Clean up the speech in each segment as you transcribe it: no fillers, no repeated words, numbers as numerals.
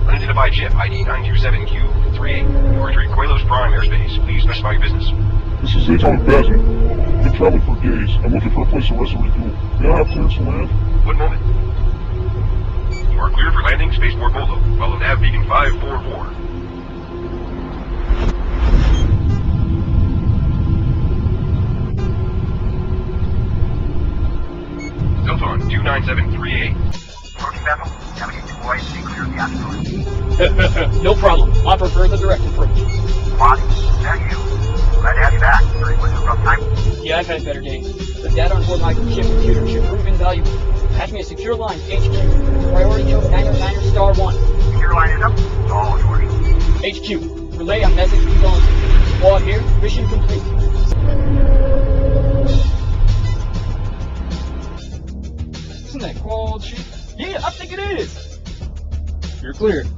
Unidentified ship ID 927Q38. You are entering Coilos Prime airspace. Please specify your business. This is Atomic Basil. Been traveling for days. I'm looking for a place to rest and refuel. May I have clearance to land? One moment. You are cleared for landing, Spaceport Bolo. Follow nav beacon 544. Delton 29738. Approaching Bethel. Navigate to Boy and stay clear of the asteroid. No problem. I prefer the direct approach. Monty, is that you? Glad to have you back. During what's a rough time? Yeah, I've had better days. The data on board my ship computer should prove invaluable. Patch me a secure line to HQ. Priority code 909*1. Secure line is up. It's all yours. HQ. Relay on message from Dawn. Squad here. Mission complete. Isn't that quad shit? Yeah, I think it is. You're cleared.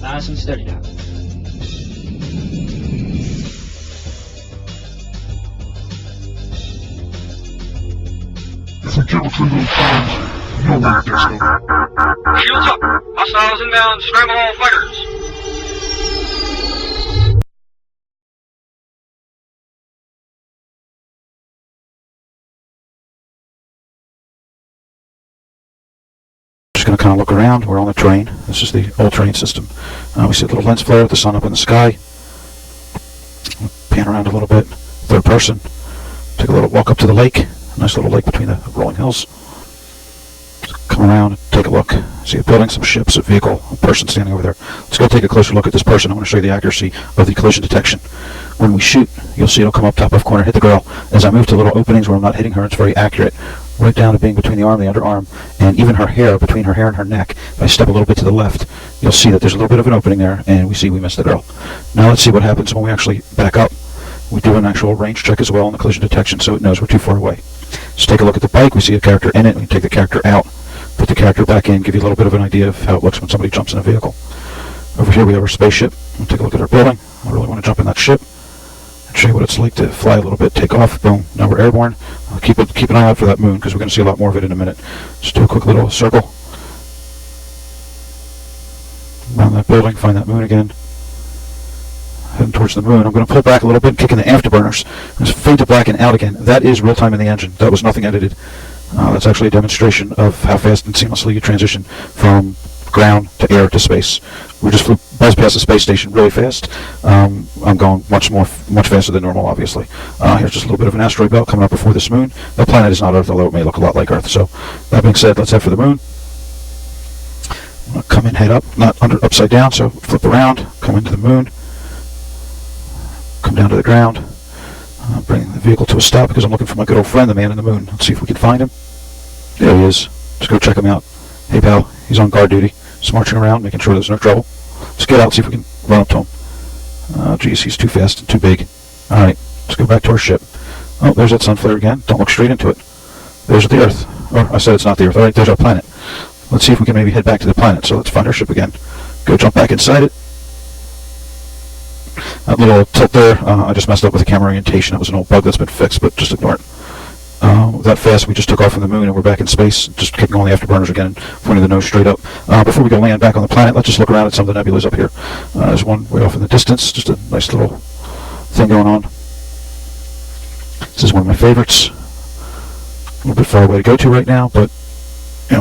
Nice and steady now. If we can't retrieve those plans, you'll know what that's about. Shields up! Hostiles inbound, scramble all fighters! Just going to kind of look around. We're on the train. This is the old train system. We see a little lens flare with the sun up in the sky. Pan around a little bit. Third person. Take a little walk up to the lake. Nice little lake between the rolling hills. Come around and take a look. See a building, some ships, a vehicle, a person standing over there. Let's go take a closer look at this person. I want to show you the accuracy of the collision detection. When we shoot, you'll see it'll come up top left corner, hit the girl. As I move to little openings where I'm not hitting her, it's very accurate. Right down to being between the arm and the underarm, and even her hair, between her hair and her neck. If I step a little bit to the left, you'll see that there's a little bit of an opening there, and we missed the girl. Now let's see what happens when we actually back up. We do an actual range check as well on the collision detection, so it knows we're too far away. Let's take a look at the bike. We see a character in it. We can take the character out, put the character back in, give you a little bit of an idea of how it looks when somebody jumps in a vehicle. Over here we have our spaceship. We'll take a look at our building. I really want to jump in that ship and show you what it's like to fly a little bit, take off, boom, now we're airborne. Keep an eye out for that moon, because we're going to see a lot more of it in a minute. Just do a quick little circle around that building, find that moon again. Heading towards the moon. I'm going to pull back a little bit, kick in the afterburners. Just fade to black and out again. That is real time in the engine. That was nothing edited. That's actually a demonstration of how fast and seamlessly you transition from ground to air to space. We just buzzed past the space station really fast. I'm going much faster than normal, obviously. Here's just a little bit of an asteroid belt coming up before this moon. That planet is not Earth, although it may look a lot like Earth. So, that being said, let's head for the moon. I'm going to come in head up, not upside down, so flip around, come into the moon. Come down to the ground, bring the vehicle to a stop because I'm looking for my good old friend, the man in the moon. Let's see if we can find him. There he is. Let's go check him out. Hey pal, he's on guard duty. Just marching around, making sure there's no trouble. Let's get out, see if we can run up to him. Geez, he's too fast and too big. Alright, let's go back to our ship. Oh, there's that sun flare again. Don't look straight into it. There's the Earth. Or, I said it's not the Earth. Alright, there's our planet. Let's see if we can maybe head back to the planet. So let's find our ship again. Go jump back inside it. That little tilt there, I just messed up with the camera orientation. It was an old bug that's been fixed, but just ignore it. That fast, we just took off from the moon and we're back in space, just kicking on the afterburners again, pointing the nose straight up. Before we go land back on the planet, let's just look around at some of the nebulas up here. There's one way off in the distance, just a nice little thing going on. This is one of my favorites. A little bit far away to go to right now, but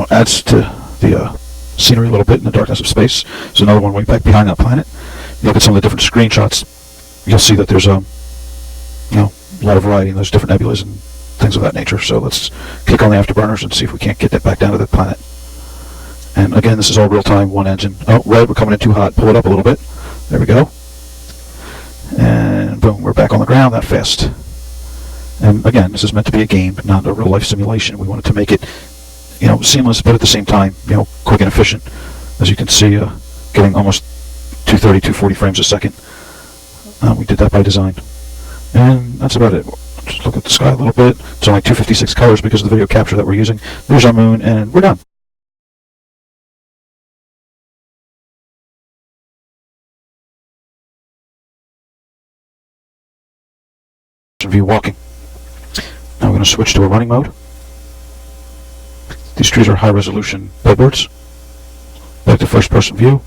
adds to the scenery a little bit in the darkness of space. There's another one way back behind that planet. You look at some of the different screenshots, you'll see that there's a lot of variety in those different nebulas and things of that nature. So let's kick on the afterburners and see if we can't get that back down to the planet. And again, this is all real time, one engine. Oh, red, we're coming in too hot. Pull it up a little bit. There we go. And boom, we're back on the ground that fast. And again, this is meant to be a game, not a real life simulation. We wanted to make it, seamless, but at the same time, quick and efficient. As you can see, getting almost 230, 240 frames a second. We did that by design. And that's about it. Just look at the sky a little bit. It's only 256 colors because of the video capture that we're using. There's our moon, and we're done. View walking. Now we're going to switch to a running mode. These trees are high-resolution billboards. Back to first-person view.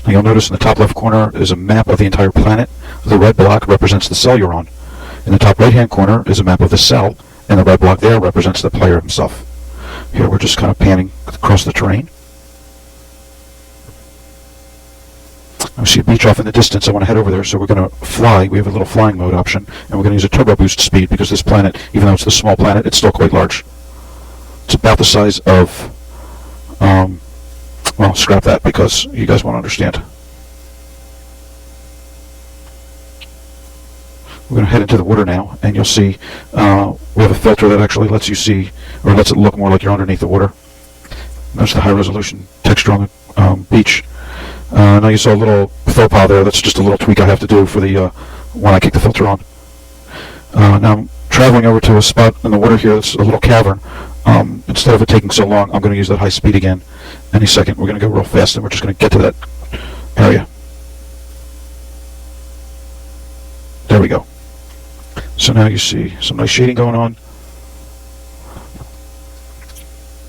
Now you'll notice in the top left corner is a map of the entire planet. The red block represents the cell you're on. In the top right-hand corner is a map of the cell, and the red block there represents the player himself. Here we're just kind of panning across the terrain. I see a beach off in the distance. I want to head over there, so we're going to fly. We have a little flying mode option, and we're going to use a turbo boost speed because this planet, even though it's a small planet, it's still quite large. It's about the size of, well, scrap that because you guys won't understand. We're going to head into the water now, and you'll see we have a filter that actually lets you see, or lets it look more like you're underneath the water. Notice the high-resolution texture on the beach. Now you saw a little faux pas there. That's just a little tweak I have to do for the when I kick the filter on. Now I'm traveling over to a spot in the water here that's a little cavern. Instead of it taking so long, I'm going to use that high speed again. Any second, we're going to go real fast, and we're just going to get to that area. There we go. So now you see some nice shading going on.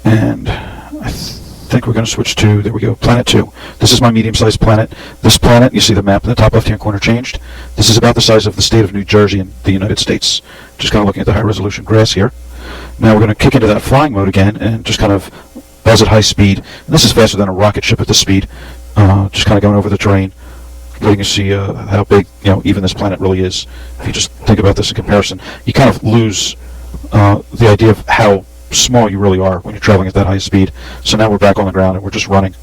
And I think we're going to switch to, there we go, Planet 2. This is my medium-sized planet. This planet, you see the map in the top left-hand corner changed. This is about the size of the state of New Jersey in the United States. Just kind of looking at the high-resolution grass here. Now we're going to kick into that flying mode again and just kind of buzz at high speed. And this is faster than a rocket ship at this speed. Just kind of going over the terrain, letting you see how big, even this planet really is. If you just think about this in comparison, you kind of lose the idea of how small you really are when you're traveling at that high speed. So now we're back on the ground and we're just running.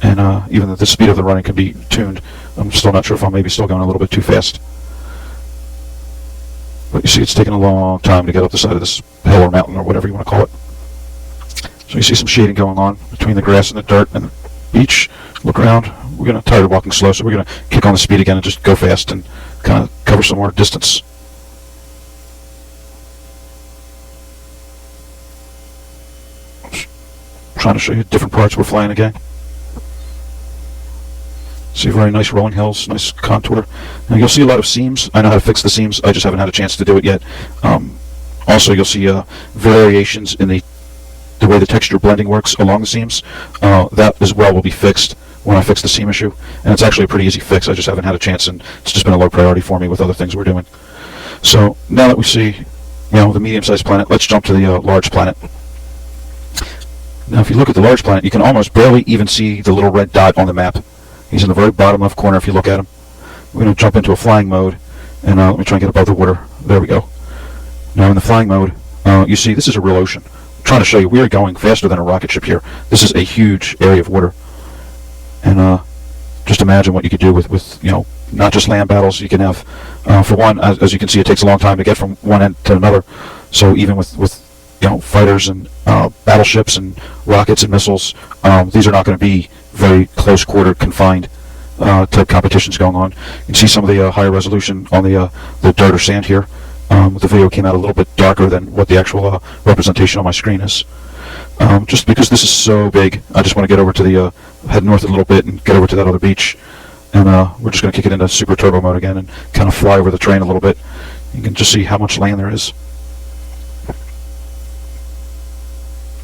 And even though the speed of the running can be tuned, I'm still not sure if I'm maybe still going a little bit too fast. But you see it's taking a long time to get up the side of this hill or mountain or whatever you want to call it. So you see some shading going on between the grass and the dirt and the beach. Look around. We're going to tired of walking slow, so we're going to kick on the speed again and just go fast and kind of cover some more distance. Trying to show you different parts we're flying again. See very nice rolling hills, nice contour. Now you'll see a lot of seams. I know how to fix the seams. I just haven't had a chance to do it yet. Also, you'll see variations in the way the texture blending works along the seams. That as well will be fixed when I fix the seam issue. And it's actually a pretty easy fix. I just haven't had a chance, and it's just been a low priority for me with other things we're doing. So now that we see, the medium-sized planet, let's jump to the large planet. Now, if you look at the large planet, you can almost barely even see the little red dot on the map. He's in the very bottom left corner if you look at him. We're going to jump into a flying mode, and let me try and get above the water. There we go. Now in the flying mode, you see this is a real ocean. I'm trying to show you, we are going faster than a rocket ship here. This is a huge area of water. And just imagine what you could do with not just land battles. You can have, for one, as you can see, it takes a long time to get from one end to another. So even with fighters and battleships and rockets and missiles, these are not going to be very close-quarter, confined type competitions going on. You can see some of the higher resolution on the dirt or sand here. The video came out a little bit darker than what the actual representation on my screen is. Just because this is so big, I just want to get over to the head north a little bit and get over to that other beach. And we're just going to kick it into super turbo mode again and kind of fly over the terrain a little bit. You can just see how much land there is.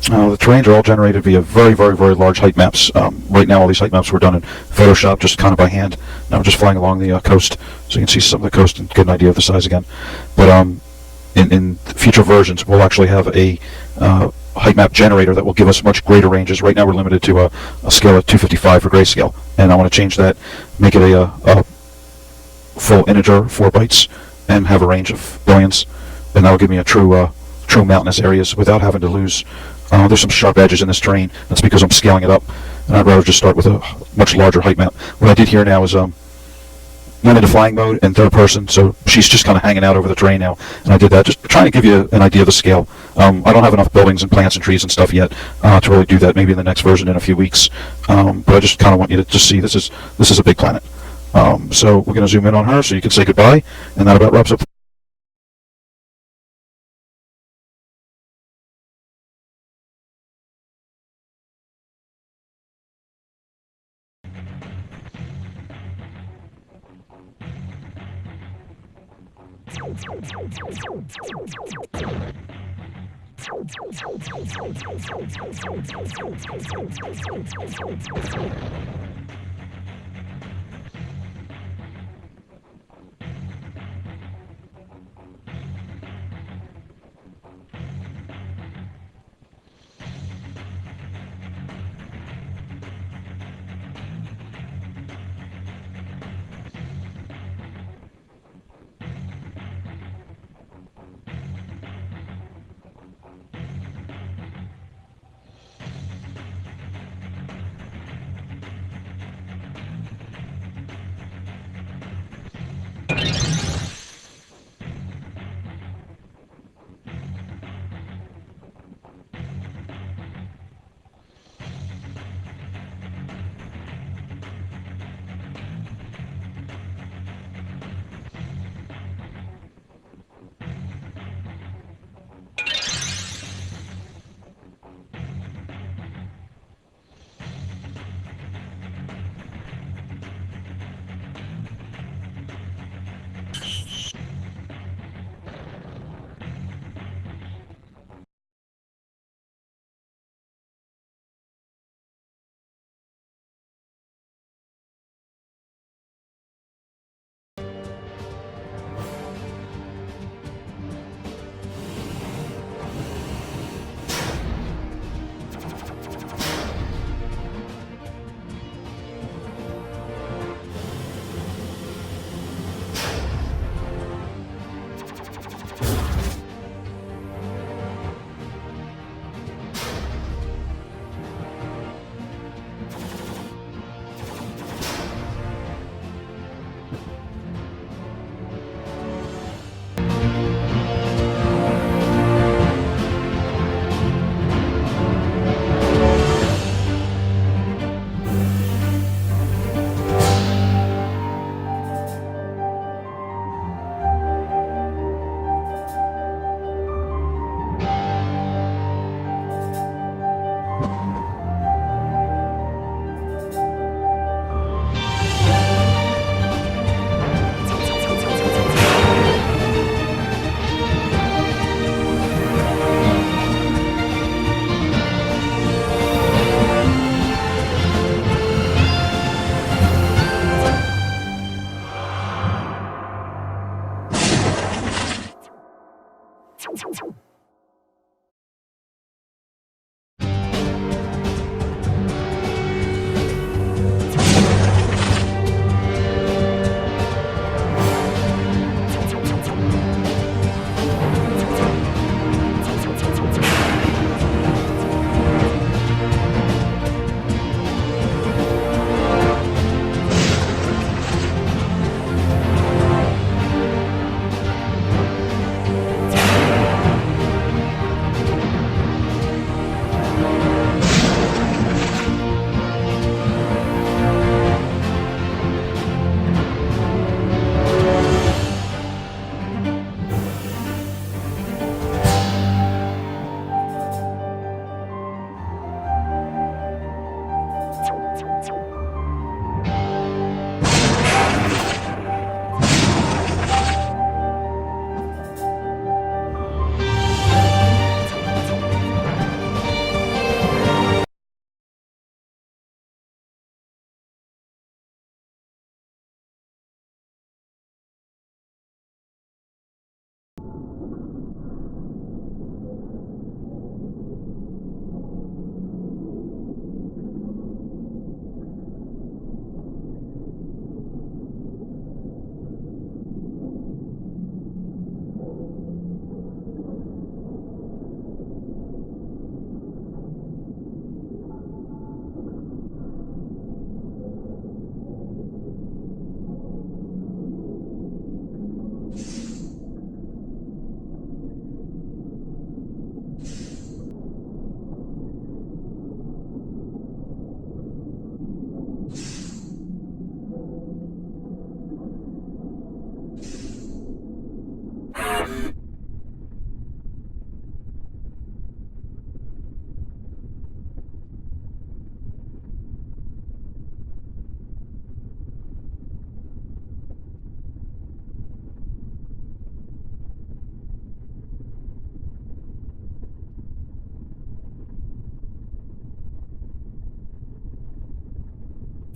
The terrains are all generated via very, very, very large height maps. Right now, all these height maps were done in Photoshop, just kind of by hand. Now we're just flying along the coast, so you can see some of the coast and get an idea of the size again. But in future versions, we'll actually have a height map generator that will give us much greater ranges. Right now, we're limited to a scale of 255 for grayscale, and I want to change that, make it a full integer, 4 bytes, and have a range of billions, and that will give me a true mountainous areas without having to lose. There's some sharp edges in this terrain. That's because I'm scaling it up, and I'd rather just start with a much larger height map. What I did here now is went into flying mode and third person, so she's just kind of hanging out over the terrain now, and I did that just trying to give you an idea of the scale. I don't have enough buildings and plants and trees and stuff yet to really do that. Maybe in the next version in a few weeks, but I just kind of want you to just see this is a big planet. So we're going to zoom in on her so you can say goodbye, and that about wraps up.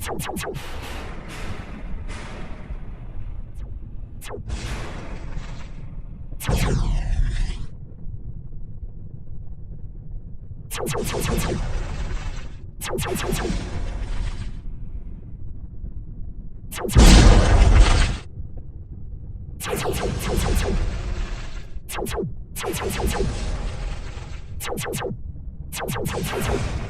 Thank you.